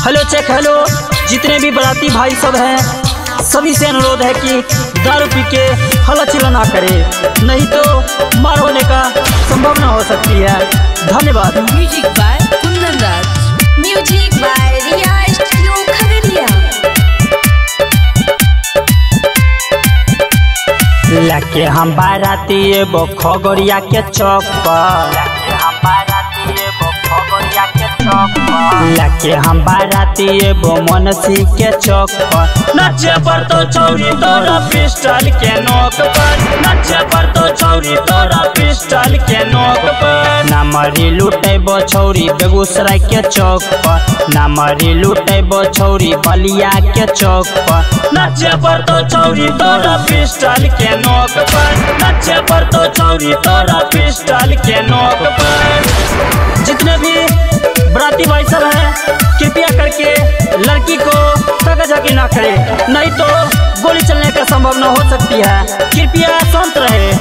Hello check hello. जितने भी बाराती भाई सब हैं सभी से अनुरोध है कि दारू पी के हल्ला चिल्ला ना करे, नहीं तो मार होने का संभावना हो सकती है। धन्यवाद। Music by Kundan Raj, music by Riya studio Khagaria. लके हम बाराती एबो खगड़िया के चौक पर, लके हम बाराती एबो मनसी के चौक पर। नचे पर तो चौरी तोरा पिस्टल के नोक पर, नचे पर तो चौरी तोरा पिस्टल के नोक पर। नामरी लुटेबो छौरी बेगूसराय के चौक पर, नामरी लुटेबो छौरी बलिया के चौक पर। नचे पर तो चौरी तोरा पिस्टल के नोक पर, नचे पर तो चौरी तोरा पिस्टल के नोक पर। जितने भी बराती भाई सब हैं कृपया करके लड़की को धक्का-धक्की ना करे, नहीं तो गोली चलने का संभावना हो सकती है। कृपया शांत रहे।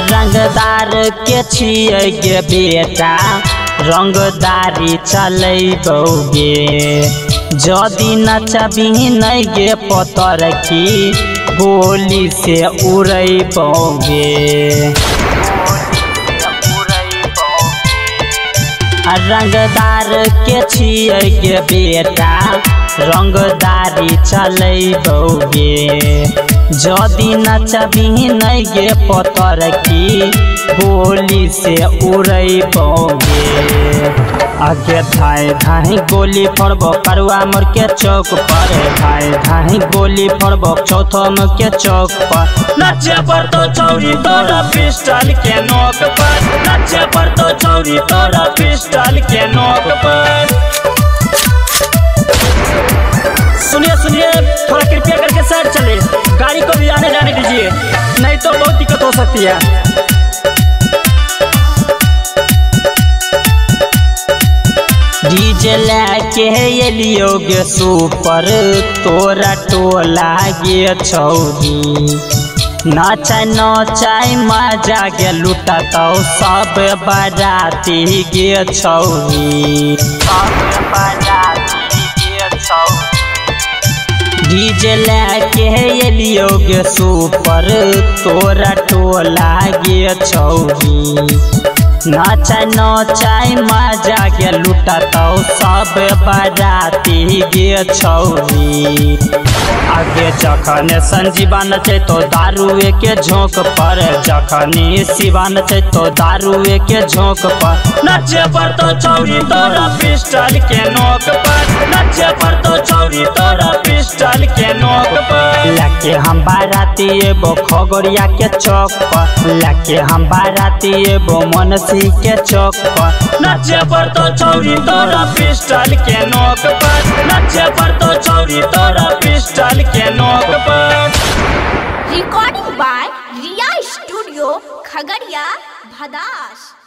रंगदार के छिए गे बेटा, रंगदारी चलैबोगे, जदि नचबी नहीं गे पतर की गोली से उड़ैबोगे। रंगदार के छिए गे बेटा, रंगदारी चलैबोगे, जदि नचबी नहीं गे पतर की गोली से उड़ैबोगे। आगे धाई धाई गोली फोड़बो करुआ मोड़ के चौक पर, धाई धाई गोली फोड़बो चौथम के चौक पर। नचे पर तो चौरी तोरा पिस्टल के नोक पर, नचे पर तो चौरी तोरा पिस्टल के नोक पर। सुनिए सुनिए, थोड़ा कृपया करके साइड चले, गाड़ी को भी आने जाने दीजिए, नहीं तो बहुत दिक्कत हो सकती है। डीजे लेके एलियोगे सुपर, तोरा टोला गे छौरी, नचाई नचाई मजा गे लुटतौ सब बाराती गे छौरी, सब बाराती गे छौरी। डीजे लेके एलियोगे सुपर, तोरा टोला गे छौरी, नचाई नचाई मजा गे लुटतौ सब बाराती गे छौरी। आगे जखने संजीवा नचे तो दारुए के झोंक पर, जखनी शिवा नचे तो दारुए के झोंक पर। नचे पर तो चौरी तोरा पिस्टल के नोक पर, नचे पर तो चौरी तोरा पिस्टल के नोक पर। लके हम बाराती एबो खगड़िया के चौक पर, लके हम बाराती एबो मनसी के चौक पर। नचे पर तो चौरी तोरा पिस्टल के नोक पर, नचे पर तो चौरी तोरा पिस्टल के नोक पर। Recording by Riya studio Khagaria Bhadas.